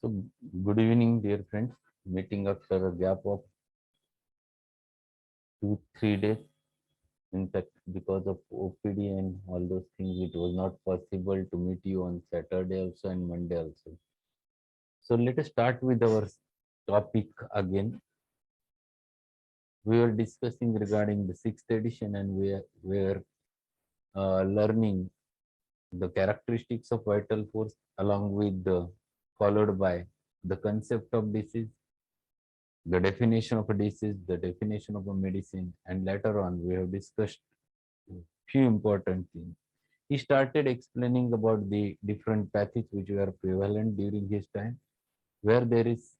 So, good evening, dear friends. Meeting after a gap of 2-3 days. In fact, because of OPD and all those things, it was not possible to meet you on Saturday also and Monday also. So, let us start with our topic again. We were discussing regarding the sixth edition, and we were learning the characteristics of vital force along with followed by the concept of disease, the definition of a disease, the definition of a medicine, and later on we have discussed few important things. He started explaining about the different pathogens which were prevalent during his time, where there is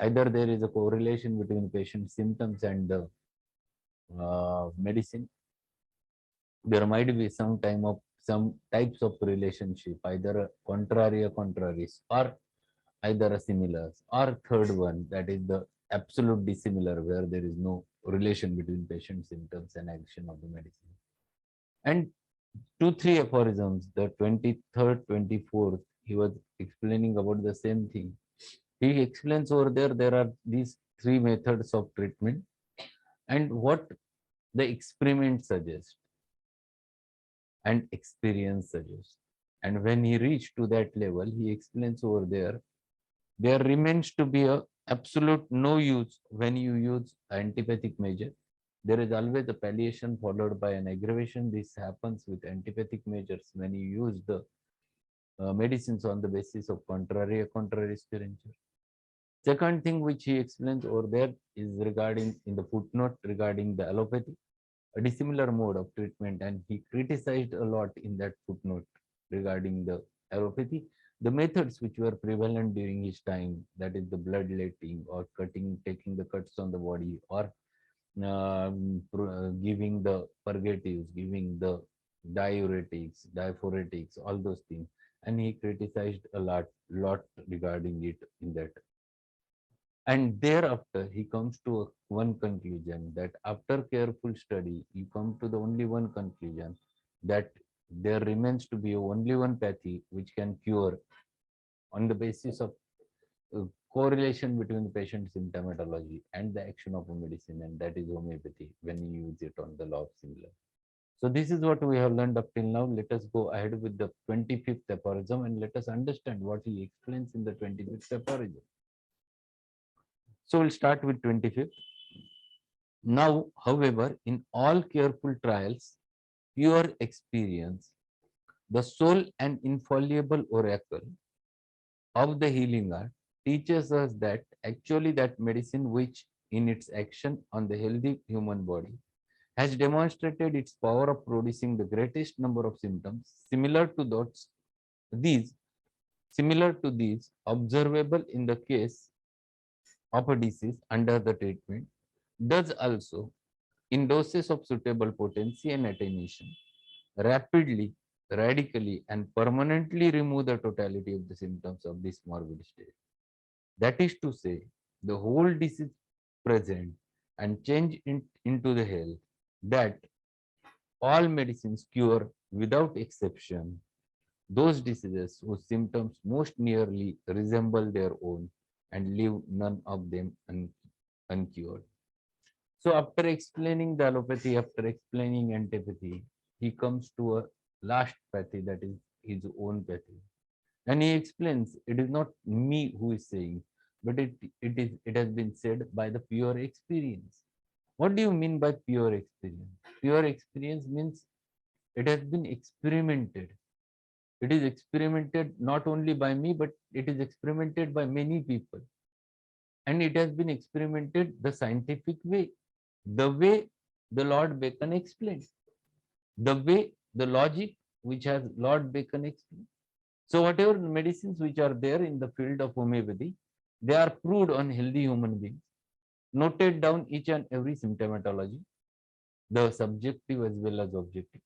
either there is a correlation between patient symptoms and the medicine. There might be some types of relationship, either a contraries, or either a similars, or third one, that is the absolute dissimilar, where there is no relation between patient symptoms and action of the medicine. And 2-3 aphorisms, the 23rd, 24th, he was explaining about the same thing. He explains over there are these three methods of treatment and what the experiment suggests and experience suggests. And when he reached to that level, he explains over there remains to be a absolute no use when you use antipathic measure. There is always a palliation followed by an aggravation. This happens with antipathic measures when you use the medicines on the basis of contrary spiritual. Second thing which he explains over there is regarding in the footnote regarding the allopathy, a dissimilar mode of treatment, and he criticized a lot in that footnote regarding the allopathy, the methods which were prevalent during his time, that is the bloodletting or cutting, taking the cuts on the body, or giving the purgatives, giving the diuretics, diaphoretics, all those things. And he criticized a lot regarding it in that. And thereafter, he comes to one conclusion that after careful study, you come to the only one conclusion that there remains to be only one pathy which can cure on the basis of correlation between the patient symptomatology and the action of a medicine, and that is homeopathy when you use it on the law of similar. So this is what we have learned up till now. Let us go ahead with the 25th aphorism and let us understand what he explains in the 25th aphorism. So we'll start with 25th. Now, however, in all careful trials, pure experience, the sole and infallible oracle of the healing art teaches us that actually that medicine which in its action on the healthy human body has demonstrated its power of producing the greatest number of symptoms these similar to these observable in the case of a disease under the treatment, does also in doses of suitable potency and attenuation rapidly, radically, and permanently remove the totality of the symptoms of this morbid state. That is to say, the whole disease present and change into the health that all medicines cure without exception those diseases whose symptoms most nearly resemble their own and leave none of them uncured. So after explaining the allopathy, after explaining antipathy, he comes to a last pathy, that is his own pathy. And he explains it is not me who is saying, but it has been said by the pure experience. What do you mean by pure experience? Pure experience means it has been experimented. It is experimented not only by me, but it is experimented by many people. And it has been experimented the scientific way, the way the Lord Bacon explained, the way the logic which has Lord Bacon explained. So whatever medicines which are there in the field of homeopathy, they are proved on healthy human beings, noted down each and every symptomatology, the subjective as well as objective.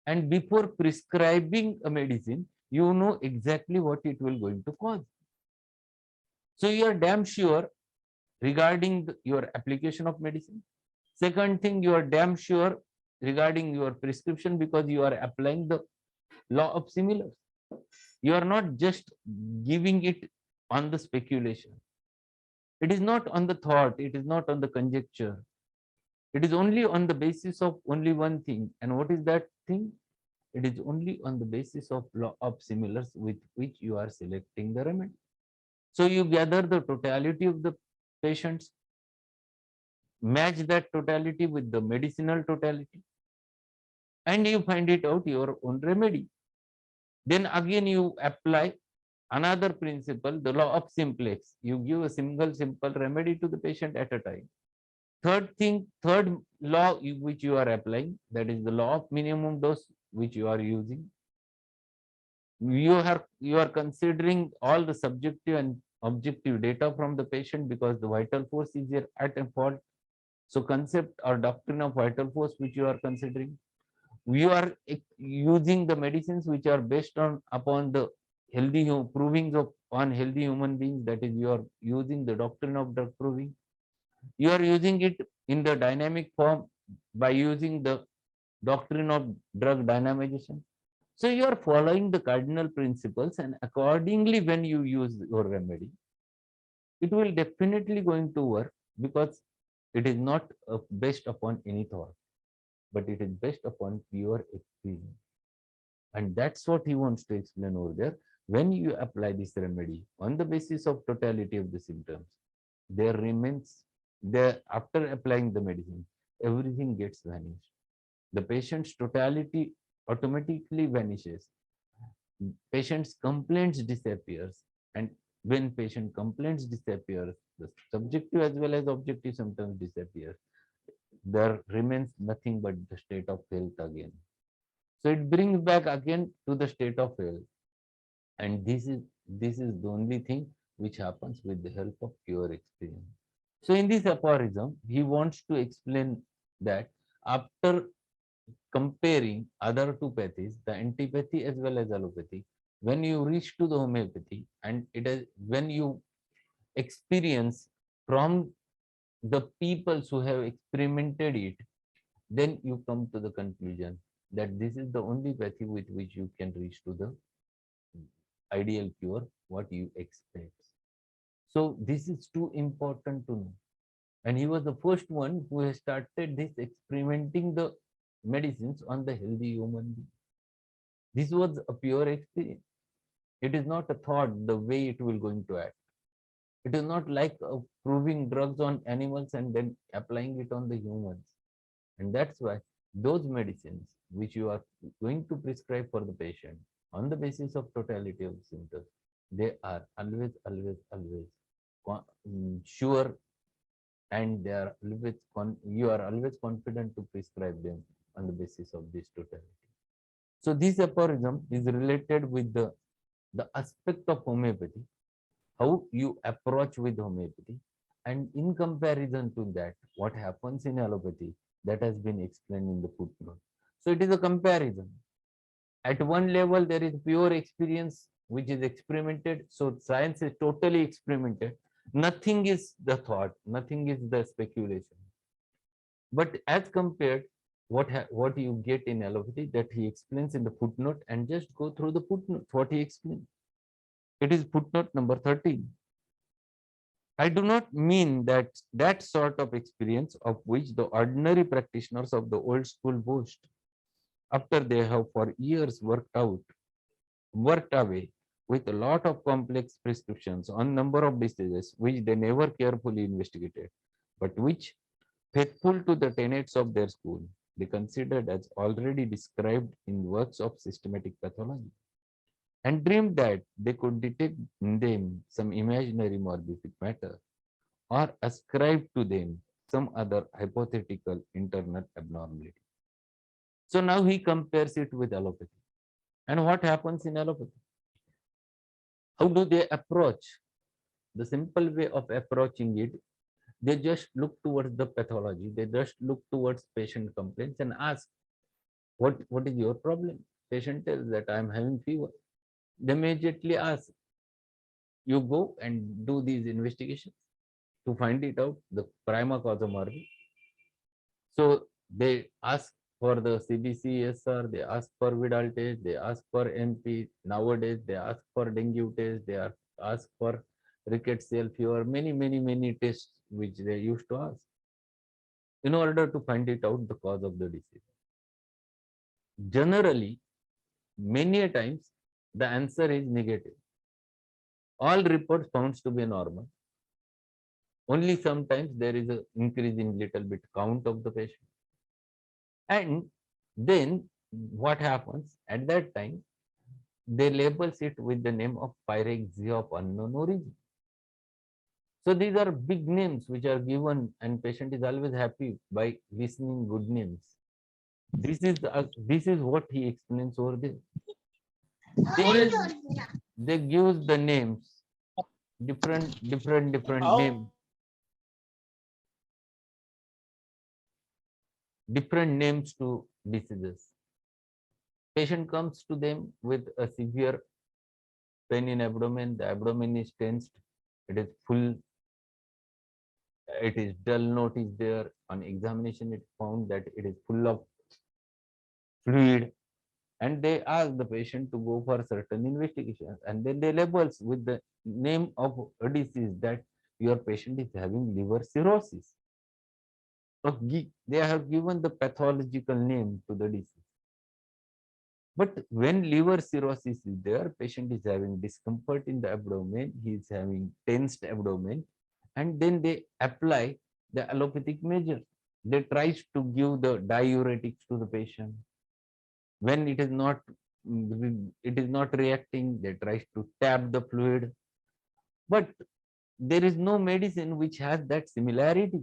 And before prescribing a medicine, you know exactly what it will going to cause. So you are damn sure regarding your application of medicine. Second thing, you are damn sure regarding your prescription because you are applying the law of similars. You are not just giving it on the speculation. It is not on the thought, it is not on the conjecture. It is only on the basis of only one thing. And what is that thing? It is only on the basis of law of similars with which you are selecting the remedy. So you gather the totality of the patients, match that totality with the medicinal totality, and you find it out your own remedy. Then again you apply another principle, the law of simplex. You give a single simple remedy to the patient at a time. Third thing, third law which you are applying, that is the law of minimum dose which you are using. You are considering all the subjective and objective data from the patient because the vital force is here at a fault. So concept or doctrine of vital force which you are considering, you are using the medicines which are based on upon the healthy provings of on healthy human beings. That is, you are using the doctrine of drug proving. You are using it in the dynamic form by using the doctrine of drug dynamization. So you are following the cardinal principles, and accordingly, when you use your remedy, it will definitely going to work because it is not based upon any thought, but it is based upon pure experience. And that's what he wants to explain over there. When you apply this remedy on the basis of totality of the symptoms, there remains there after applying the medicine, everything gets vanished. The patient's totality automatically vanishes. Patient's complaints disappears, and when patient complaints disappears, the subjective as well as objective symptoms disappear. There remains nothing but the state of health again. So it brings back again to the state of health. And this is the only thing which happens with the help of pure experience. So in this aphorism, he wants to explain that after comparing other two pathies, the antipathy as well as allopathy, when you reach to the homeopathy, and it is when you experience from the people who have experimented it, then you come to the conclusion that this is the only pathy with which you can reach to the ideal cure, what you expect. So this is too important to know. And he was the first one who has started this experimenting the medicines on the healthy human being. This was a pure experience. It is not a thought the way it will going to act. It is not like proving drugs on animals and then applying it on the humans. And that's why those medicines which you are going to prescribe for the patient on the basis of totality of symptoms, they are always, always, always sure, and they are always you are always confident to prescribe them on the basis of this totality. So this aphorism is related with the aspect of homeopathy, how you approach with homeopathy, and in comparison to that, what happens in allopathy, that has been explained in the footnote. So it is a comparison. At one level, there is pure experience which is experimented. So science is totally experimented. Nothing is the thought, nothing is the speculation. But as compared, what you get in allopathy, that he explains in the footnote, and just go through the footnote, what he explains. It is footnote number 13. I do not mean that sort of experience of which the ordinary practitioners of the old school boast, after they have for years worked away with a lot of complex prescriptions on number of diseases which they never carefully investigated, but which, faithful to the tenets of their school, they considered as already described in works of systematic pathology, and dreamed that they could detect in them some imaginary morbific matter, or ascribe to them some other hypothetical internal abnormality. So now he compares it with allopathy. And what happens in allopathy? How do they approach? The simple way of approaching it, they just look towards the pathology, they just look towards patient complaints and ask, what is your problem? Patient tells that I am having fever. They immediately ask, you go and do these investigations to find it out, the prima causa morbi. So they ask for the CBCSR, they ask for Vidal test, they ask for NP. Nowadays, they ask for dengue test, they ask for rickettsial fever, many tests which they used to ask in order to find it out the cause of the disease. Generally, many a times the answer is negative. All reports found to be normal. Only sometimes there is an increase in little bit count of the patient. And then what happens at that time? They labels it with the name of pyrexia of unknown origin. So these are big names which are given, and patient is always happy by listening good names. This is what he explains over there. They give the names, different names, different names to diseases. Patient comes to them with a severe pain in abdomen. The abdomen is tensed. It is full. It is dull note is there. On examination, it found that it is full of fluid, and they ask the patient to go for certain investigations, and then they labels with the name of a disease that your patient is having liver cirrhosis. So they have given the pathological name to the disease. But when liver cirrhosis is there, patient is having discomfort in the abdomen, he is having tensed abdomen, and then they apply the allopathic measure. They try to give the diuretics to the patient. When it is not reacting, they try to tap the fluid. But there is no medicine which has that similarity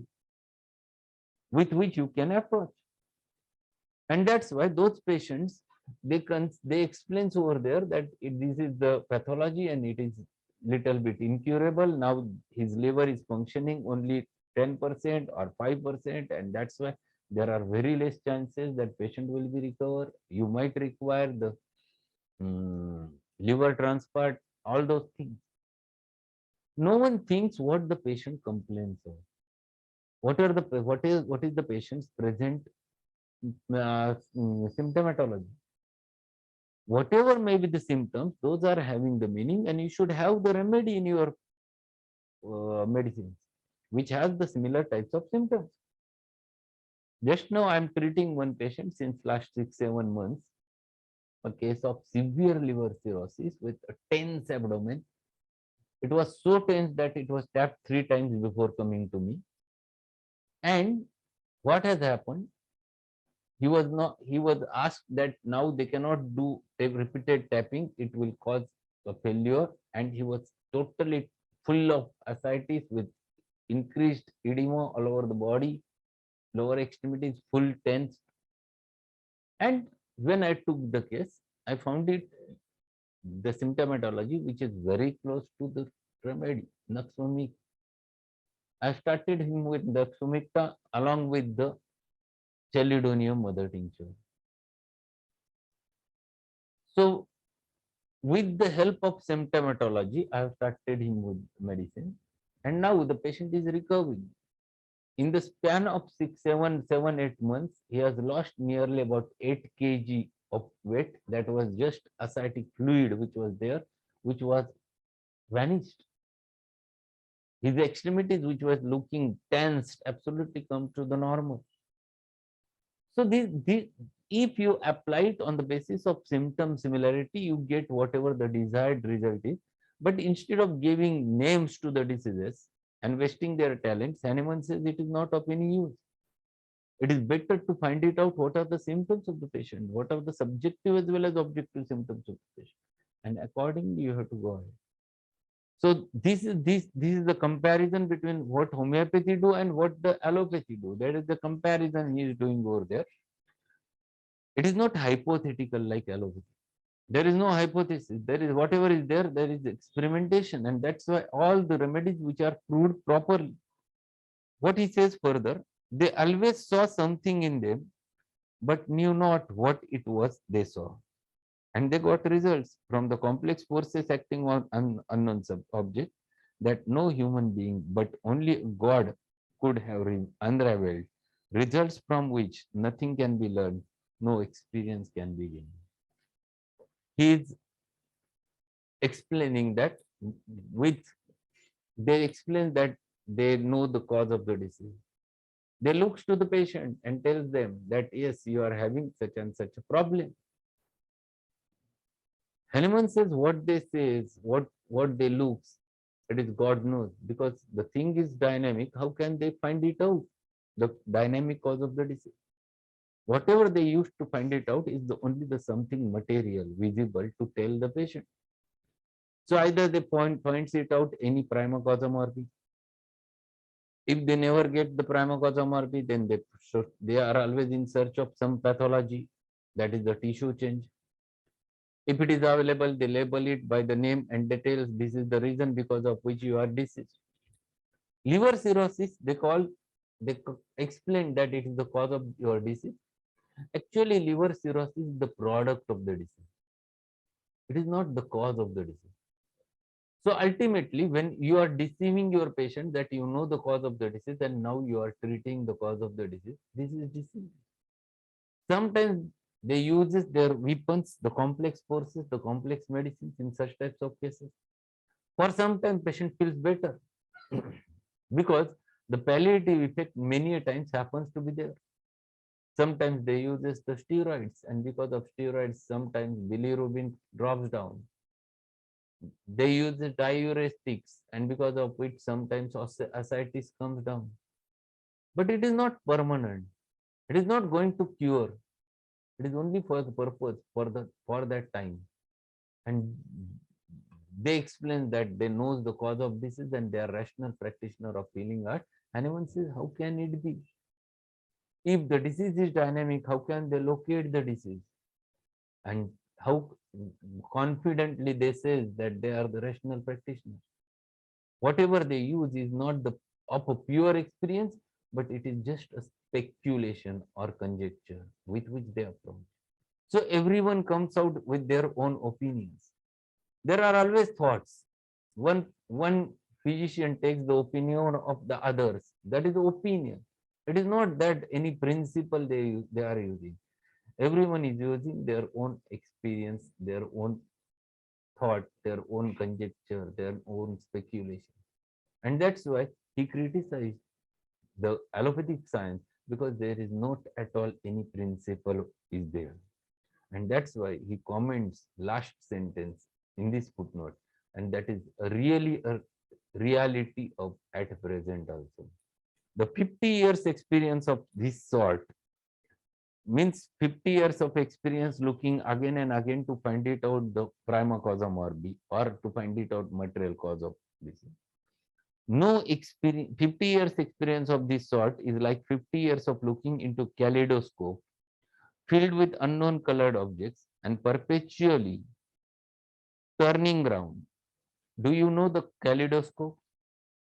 with which you can approach. And that's why those patients, they explains over there that this is the pathology and it is little bit incurable. Now his liver is functioning only 10% or 5%, and that's why there are very less chances that patient will be recover. You might require the liver transplant, all those things. No one thinks what the patient complains of. What is the patient's present symptomatology? Whatever may be the symptoms, those are having the meaning, and you should have the remedy in your medicines, which has the similar types of symptoms. Just now, I am treating one patient since last 6-7 months, a case of severe liver cirrhosis with a tense abdomen. It was so tense that it was tapped 3 times before coming to me. And what has happened? He was asked that now they cannot do repeated tapping, it will cause a failure, and he was totally full of ascites with increased edema all over the body, lower extremities full tense. And when I took the case, I found it the symptomatology which is very close to the remedy, Naxomic. I started him with Naxomicta along with the Chelidonium mother tincture. So with the help of symptomatology, I have started him with medicine, and now the patient is recovering. In the span of 8 months, he has lost nearly about 8 kg of weight. That was just ascitic fluid which was there, which was vanished. His extremities, which was looking tensed, absolutely come to the normal. So if you apply it on the basis of symptom similarity, you get whatever the desired result is. But instead of giving names to the diseases and wasting their talents, Hahnemann says it is not of any use. It is better to find it out what are the symptoms of the patient, what are the subjective as well as objective symptoms of the patient, and accordingly you have to go ahead. So this is the comparison between what homeopathy do and what the allopathy do. That is the comparison he is doing over there. It is not hypothetical like allopathy. There is no hypothesis. There is whatever is there, there is experimentation, and that's why all the remedies which are proved properly. What he says further, they always saw something in them, but knew not what it was they saw. And they got results from the complex forces acting on unknown object that no human being, but only God could have unraveled, results from which nothing can be learned, no experience can be gained. He is explaining that with They explain that they know the cause of the disease. They looks to the patient and tells them that yes, you are having such and such a problem. Hahnemann says what they say is what they looks. It is God knows, because the thing is dynamic. How can they find it out? The dynamic cause of the disease. Whatever they used to find it out is the only the something material visible to tell the patient. So either they points it out any prima causa morbi. If they never get the prima causa morbi, then they are always in search of some pathology, that is the tissue change. If it is available, they label it by the name and details. This is the reason because of which you are diseased. Liver cirrhosis, they explain that it is the cause of your disease. Actually, liver cirrhosis is the product of the disease. It is not the cause of the disease. So ultimately, when you are deceiving your patient that you know the cause of the disease and now you are treating the cause of the disease, this is disease. Sometimes they uses their weapons, the complex forces, the complex medicines in such types of cases. For some time, patient feels better because the palliative effect many a times happens to be there. Sometimes they uses the steroids, and because of steroids, sometimes bilirubin drops down. They use the diuretics, and because of which sometimes ascites comes down. But it is not permanent. It is not going to cure. It is only for the purpose for that time. And they explain that they knows the cause of disease and they are rational practitioner of healing art. Anyone says, how can it be? If the disease is dynamic, how can they locate the disease? And how confidently they say that they are the rational practitioners? Whatever they use is not the of a pure experience, but it is just a speculation or conjecture with which they approach. So everyone comes out with their own opinions. There are always thoughts. One physician takes the opinion of the others. That is the opinion. It is not that any principle they are using. Everyone is using their own experience, their own thought, their own conjecture, their own speculation. And that's why he criticized the allopathic science, because there is not at all any principle is there. And that's why he comments last sentence in this footnote, and that is really a reality of at present also. The 50 years experience of this sort means 50 years of experience looking again and again to find it out the prima causa morbi or to find it out material cause of disease. No experience, 50 years experience of this sort is like 50 years of looking into kaleidoscope filled with unknown colored objects and perpetually turning round. Do you know the kaleidoscope?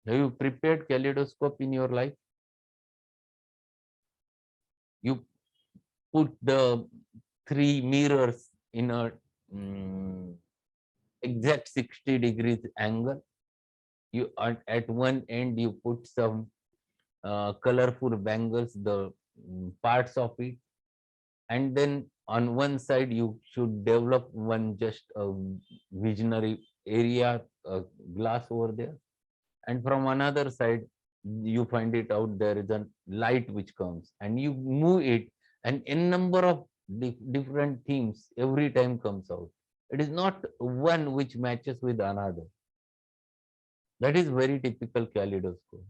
Have you prepared kaleidoscope in your life? You put the three mirrors in a exact 60 degrees angle. You at one end you put some colorful bangles, the parts of it, and then on one side you should develop one just a visionary area, glass over there, and from another side you find it out there is a light which comes and you move it, and n number of different themes every time comes out. It is not one which matches with another. That is very typical kaleidoscope.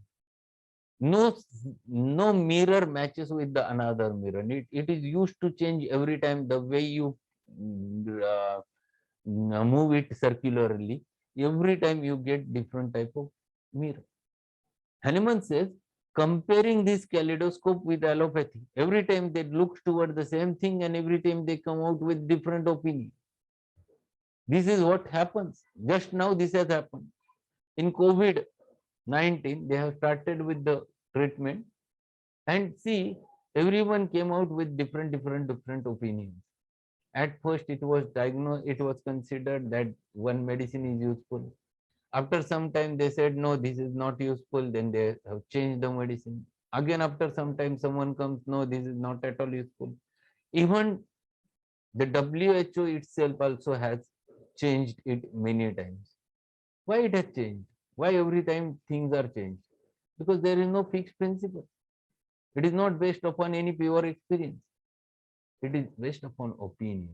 No mirror matches with the another mirror. It is used to change every time the way you uh, move it circularly. Every time you get different type of mirror. Hahnemann says, comparing this kaleidoscope with allopathy, every time they look toward the same thing and every time they come out with different opinion. This is what happens. Just now this has happened. In COVID-19, they have started with the treatment, and see, everyone came out with different opinions. At first, it was diagnosed, it was considered that one medicine is useful. After some time, they said, no, this is not useful. Then they have changed the medicine. Again, after some time, someone comes, no, this is not at all useful. Even the WHO itself also has changed it many times. Why it has changed? Why every time things are changed? Because there is no fixed principle. It is not based upon any pure experience. It is based upon opinions.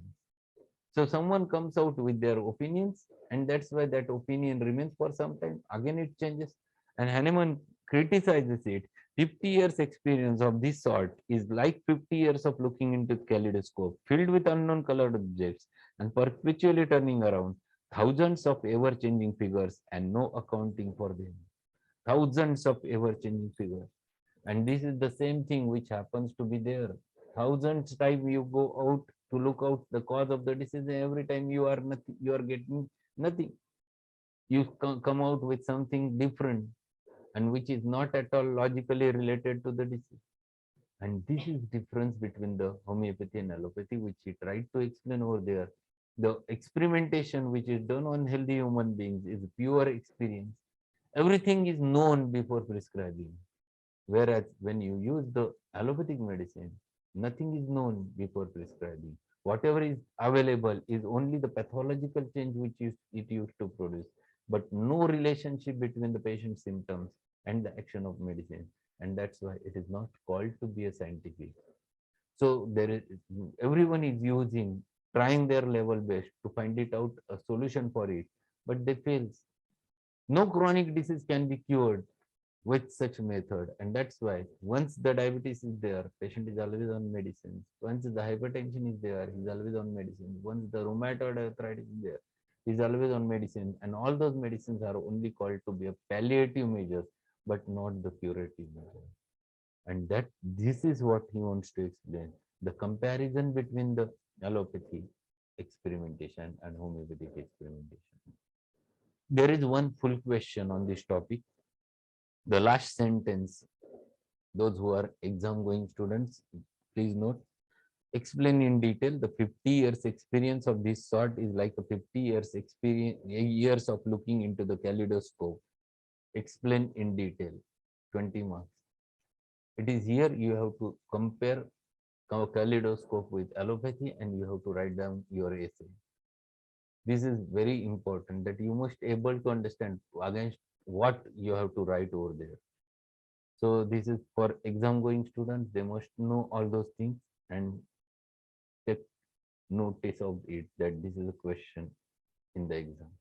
So someone comes out with their opinions, and that's why that opinion remains for some time. Again, it changes. And Hahnemann criticizes it. 50 years experience of this sort is like 50 years of looking into kaleidoscope filled with unknown colored objects and perpetually turning around thousands of ever-changing figures and no accounting for them. Thousands of ever-changing figures. And this is the same thing which happens to be there. Thousands time you go out to look out the cause of the disease, and every time you are nothing, you are getting nothing. You come out with something different and which is not at all logically related to the disease. And this is difference between the homeopathy and allopathy, which he tried to explain over there. The experimentation which is done on healthy human beings is pure experience. Everything is known before prescribing. Whereas when you use the allopathic medicine, nothing is known before prescribing. Whatever is available is only the pathological change which it used to produce, but no relationship between the patient's symptoms and the action of medicine. And that's why it is not called to be a scientific. So there is everyone is using, trying their level best to find it out a solution for it, but they fails. No chronic disease can be cured with such method, and that's why once the diabetes is there, patient is always on medicines. Once the hypertension is there, he's always on medicine. Once the rheumatoid arthritis is there, he's always on medicine, and all those medicines are only called to be a palliative measures but not the curative measure. And that this is what he wants to explain, the comparison between the allopathy experimentation and homeopathic experimentation. There is one full question on this topic. The last sentence, those who are exam going students, please note, explain in detail. The 50 years experience of this sort is like a 50 years experience, years of looking into the kaleidoscope. Explain in detail, 20 marks. It is here you have to compare kaleidoscope with allopathy and you have to write down your essay. This is very important that you must able to understand against what you have to write over there. So this is for exam going students, they must know all those things and take notice of it that this is a question in the exam.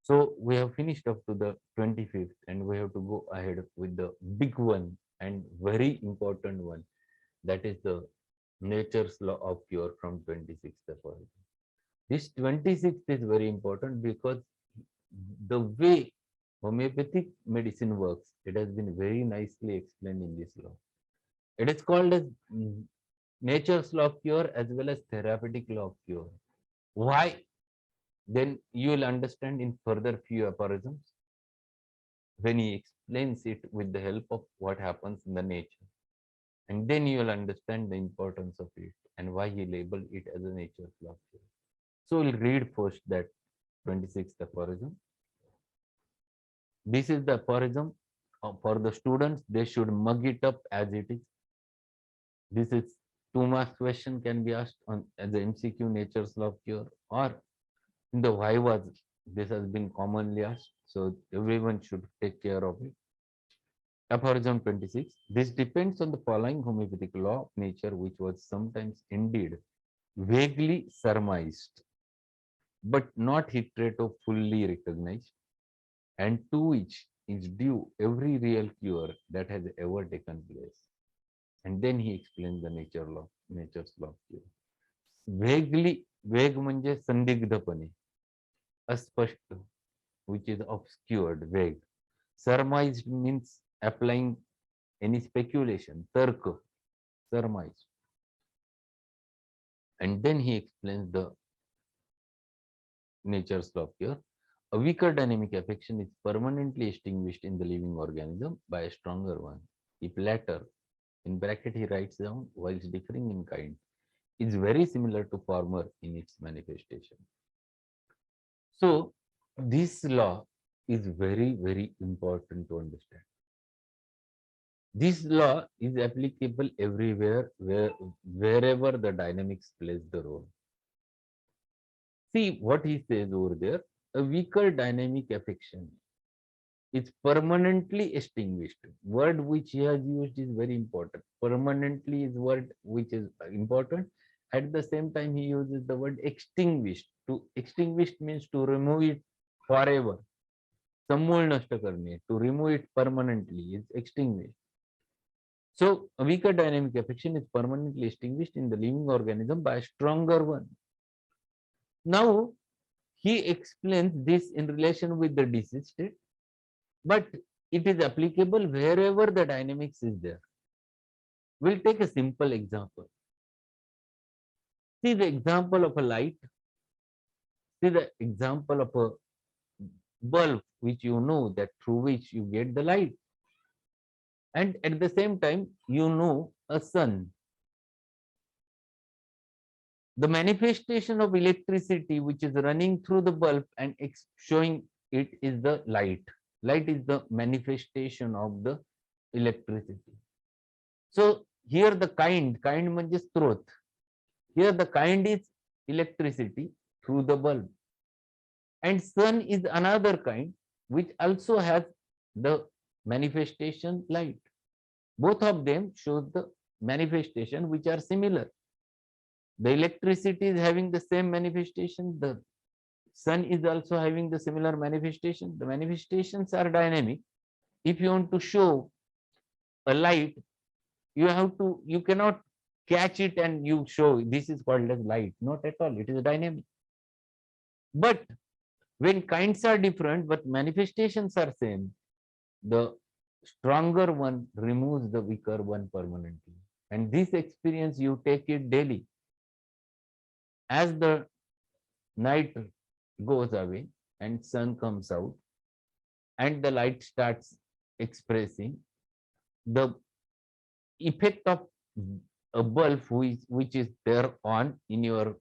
So we have finished up to the 25th and we have to go ahead with the big one and very important one, that is the nature's law of cure from 26th Aphorism. This 26th is very important because the way homeopathic medicine works, it has been very nicely explained in this law. It is called as nature's law of cure as well as therapeutic law of cure. Why? Then you will understand in further few aphorisms when he explains it with the help of what happens in the nature. And then you will understand the importance of it and why he labeled it as a nature's law of cure. So we'll read first that 26th aphorism. This is the aphorism for the students. They should mug it up as it is. This is 2 marks question can be asked on as the MCQ nature's law of cure, or in the Vivas, this has been commonly asked. So everyone should take care of it. Aphorism 26. This depends on the following homeopathic law of nature, which was sometimes indeed vaguely surmised, but not hitherto fully recognized, and to which is due every real cure that has ever taken place. And then he explains the nature's law of cure. Vaguely, vague म्हणजे संदिग्धपणे, अस्पष्ट, which is obscured, vague. Surmised means applying any speculation, tarka, surmise. And then he explains the nature's law of cure. A weaker dynamic affection is permanently extinguished in the living organism by a stronger one. If latter, in bracket he writes down, whilst differing in kind, is very similar to former in its manifestation. So this law is very, very important to understand. This law is applicable everywhere wherever the dynamics plays the role. See what he says over there, a weaker dynamic affection. is permanently extinguished. Word which he has used is very important. Permanently is word which is important. At the same time, he uses the word extinguished. To extinguish means to remove it forever. समूळ नष्ट करणे. To remove it permanently is extinguished. So a weaker dynamic affection is permanently extinguished in the living organism by a stronger one. Now he explains this in relation with the disease state, but it is applicable wherever the dynamics is there. We'll take a simple example. See the example of a light. See the example of a bulb, which you know that through which you get the light. And at the same time, you know a sun. The manifestation of electricity which is running through the bulb and showing it is the light. Light is the manifestation of the electricity. So here the kind म्हणजे स्रोत. Here the kind is electricity through the bulb. And sun is another kind which also has the manifestation light. Both of them shows the manifestation which are similar. The electricity is having the same manifestation. The sun is also having the similar manifestation. The manifestations are dynamic. If you want to show a light, you cannot catch it and you show this is called as light. Not at all. It is dynamic. But when kinds are different, but manifestations are same, the stronger one removes the weaker one permanently. And this experience you take it daily. As the night goes away and sun comes out and the light starts expressing, the effect of a bulb which is there on in your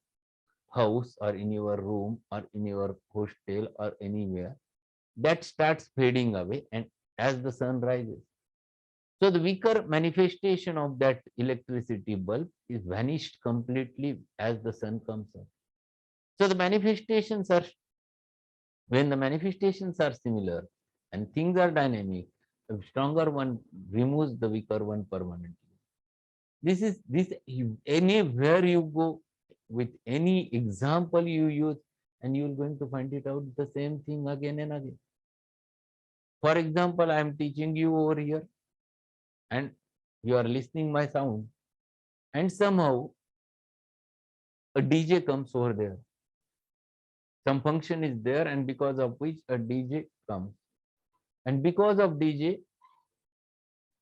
house or in your room or in your hostel or anywhere, that starts fading away and as the sun rises. So the weaker manifestation of that electricity bulb is vanished completely as the sun comes up. So the manifestations are, when the manifestations are similar and things are dynamic, the stronger one removes the weaker one permanently. This is this anywhere you go with any example you use, and you're going to find it out the same thing again and again. For example, I am teaching you over here, and you are listening my sound, and somehow a DJ comes over there. Some function is there, and because of which a DJ comes, and because of DJ,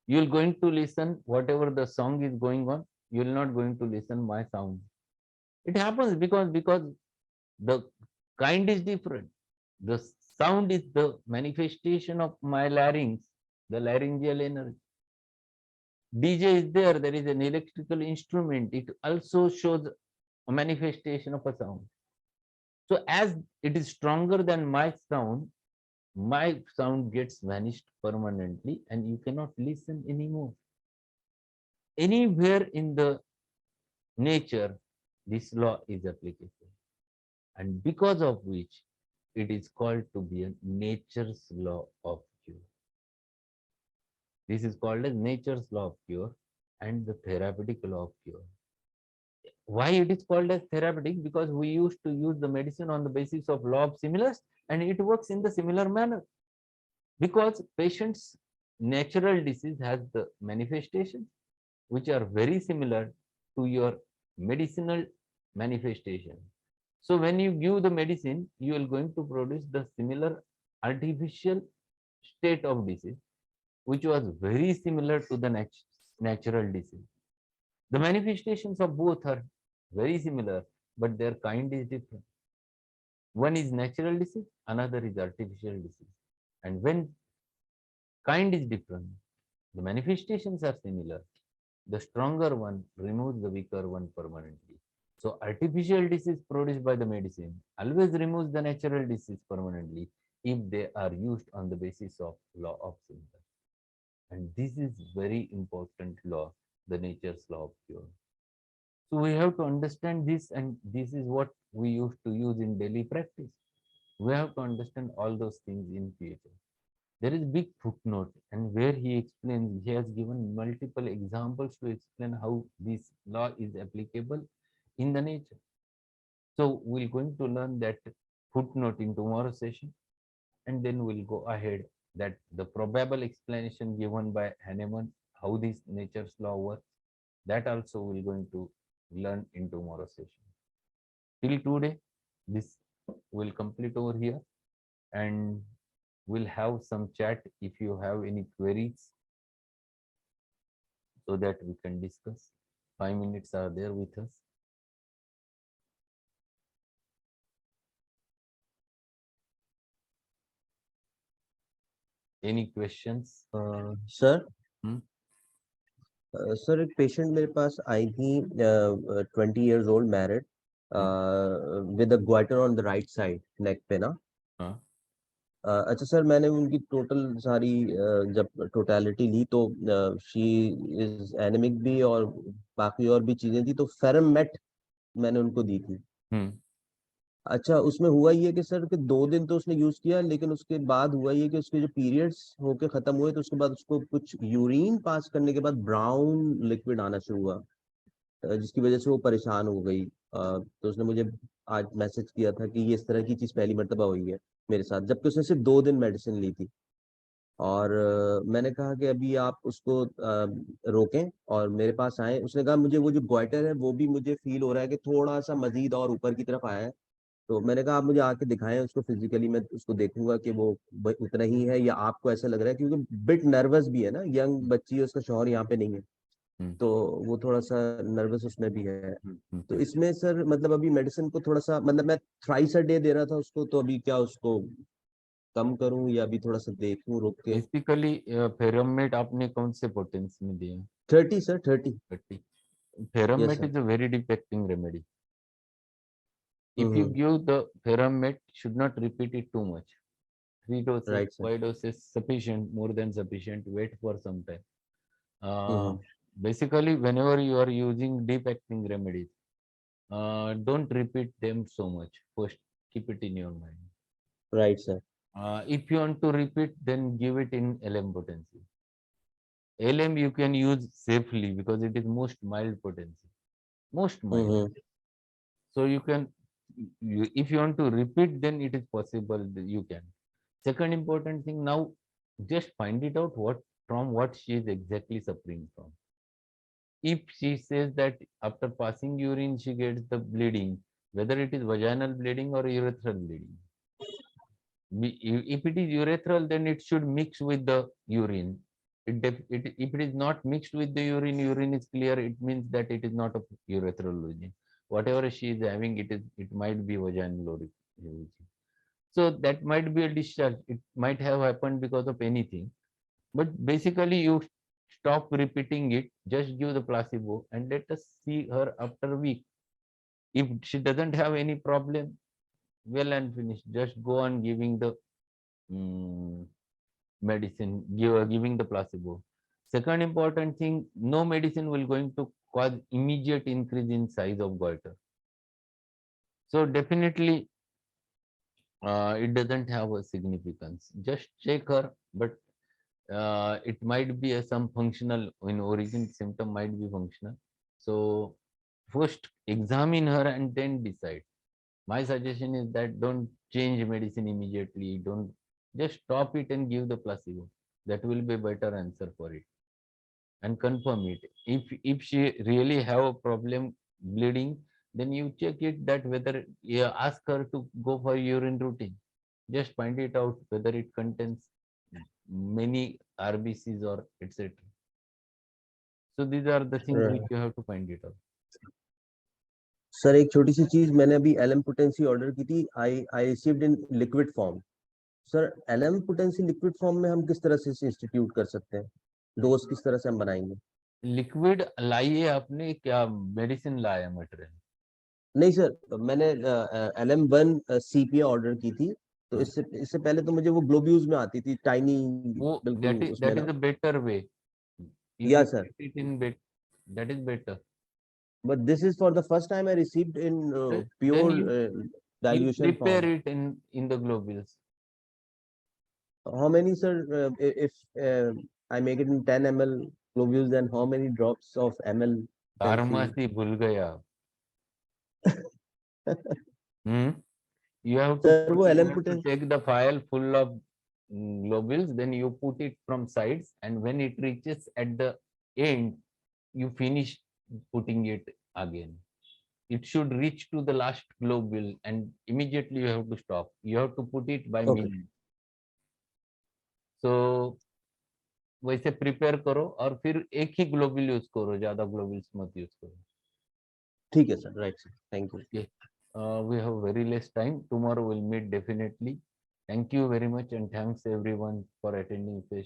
you're going to listen whatever the song is going on. You're not going to listen my sound. It happens because the kind is different. The sound is the manifestation of my larynx, the laryngeal energy. DJ is there, there is an electrical instrument. It also shows a manifestation of a sound. So as it is stronger than my sound gets vanished permanently and you cannot listen anymore. Anywhere in the nature, this law is applicable. And because of which it is called to be a nature's law of cure. This is called as nature's law of cure and the therapeutic law of cure. Why it is called as therapeutic? Because we used to use the medicine on the basis of law of similars and it works in the similar manner. Because patient's natural disease has the manifestations which are very similar to your medicinal manifestation. So when you give the medicine, you are going to produce the similar artificial state of disease, which was very similar to the natural disease. The manifestations of both are very similar, but their kind is different. One is natural disease, another is artificial disease. And when kind is different, the manifestations are similar, the stronger one removes the weaker one permanently. So artificial disease produced by the medicine always removes the natural disease permanently if they are used on the basis of law of similars. And this is very important law, the nature's law of cure. So we have to understand this, and this is what we used to use in daily practice. We have to understand all those things in future. There is big footnote, and where he explains, he has given multiple examples to explain how this law is applicable in the nature. So we're going to learn that footnote in tomorrow's session, and then we'll go ahead that the probable explanation given by Hahnemann, how this nature's law works, that also we're going to learn in tomorrow's session. Till today, this will complete over here, and we'll have some chat if you have any queries so that we can discuss. 5 minutes are there with us. Any questions? Sir Hmm? Sir एक patient मेरे पास आई थी 20 years old married Hmm? With a goitre on the right side नेक पे ना Huh? अच्छा sir मैंने उनकी total सारी जब टोटलिटी ली तो शी इज एनेमिक भी और बाकी और भी चीजें थी तो फेरमेट मैंने उनको दी थी। Hmm? अच्छा उसमें हुआ ये कि सर कि 2 दिन तो उसने यूज किया लेकिन उसके बाद हुआ ये कि उसके जो पीरियड्स होके खत्म हुए तो उसके बाद उसको कुछ यूरिन पास करने के बाद ब्राउन लिक्विड आना शुरू हुआ, जिसकी वजह से वो परेशान हो गई। तो उसने मुझे आज मैसेज किया था कि ये इस तरह की चीज पहली मर्तबा हुई है मेरे साथ, जबकि उसने सिर्फ 2 दिन मेडिसिन ली थी। और मैंने कहा कि अभी आप उसको रोकें और मेरे पास आए। उसने कहा मुझे वो जो ग्वाइटर है वो भी मुझे फील हो रहा है कि थोड़ा सा मजीद और ऊपर की तरफ आया है। तो मैंने कहा आप मुझे आके दिखाएं उसको फिजिकली, मैं उसको देखूंगा कि वो उतना ही है या आपको ऐसा लग रहा है, क्योंकि बिट नर्वस भी है ना, यंग बच्ची है, उसका शौहर यहाँ पे नहीं है, Hmm? तो वो थोड़ा सा नर्वस उसमें भी है। Hmm? तो इसमें सर मतलब अभी मेडिसिन को थोड़ा सा मतलब मैं थ्राइस अ डे दे रहा था उसको, तो अभी क्या उसको कम करूं या अभी थोड़ा सा देखूं रोक के। बेसिकली फेरमेट आपने कौन से पोटेंसी में दिया? 30 sir 30। 30. Yes Ferromate sir. is a very deep acting remedy. If you give the Ferromate, should not repeat it too much. 3 doses, right sir. 5 doses sufficient, more than sufficient. Wait for some time. Uh, hmm. Basically, whenever you are using deep acting remedies, don't repeat them so much. First, keep it in your mind. Right sir. If you want to repeat, then give it in LM potency. LM you can use safely because it is most mild potency, most mild. Hmm. So you can, if you want to repeat, then it is possible that you can. Second important thing, now just find it out what she is exactly suffering from. If she says that after passing urine she gets the bleeding, whether it is vaginal bleeding or urethral bleeding, if it is urethral, then it should mix with the urine. If it is not mixed with the urine, urine is clear, it means that it is not a urethral origin. Whatever she is having, it might be vaginal origin. So that might be a discharge. It might have happened because of anything. But basically, you stop repeating it, just give the placebo and let us see her after a week. If she doesn't have any problem, well and finished. Just go on giving the mm, medicine, giving the placebo. Second important thing, no medicine will going to cause immediate increase in size of goiter. So definitely it doesn't have a significance. Just check her, but it might be some functional in origin symptom might be functional. So first examine her and then decide. My suggestion is that don't change medicine immediately. Don't just stop it and give the placebo. That will be a better answer for it. And confirm it. If she really have a problem bleeding, then you check it that whether ask her to go for urine routine. Just find it out whether it contains many RBCs or etc. So these are the things which you have to find it out. Sir एक छोटी सी चीज, मैंने अभी LM potency order की थी, I I received in liquid form. Sir LM potency liquid form में हम किस तरह से इंस्टीट्यूट कर सकते हैं, डोज किस तरह से हम बनाएंगे? लिक्विड लाइए, आपने क्या मेडिसिन लाया मटेरियल? नहीं सर, मैंने LM1 सीपीए ऑर्डर की थी, तो हाँ, इससे इससे पहले तो मुझे वो ग्लोब्यूल्स में आती थी टाइनी, वो बिल्कुल उसमें दैट ना। Is a better way. If या you sir, get it in bed, that is better. But this is for the first time I received in Then pure you dilution prepare form. it in the globules. How many, sir, if I make it in 10 ml globules, then how many drops of ml can see? Pharmacy भूल गया. Hmm? You have to sir वो you LM have to potential. take the vial full of globules, then you put it from sides, and when it reaches at the end, you finish putting it again. It should reach to the last globule, and immediately you have to stop. You have to put it by Okay. minute. So वैसे prepare करो और फिर एक ही globule use करो, ज्यादा globules मत use करो. ठीक है sir, right sir, thank you. Okay. We have very less time. Tomorrow we'll meet definitely. Thank you very much, and thanks everyone for attending session.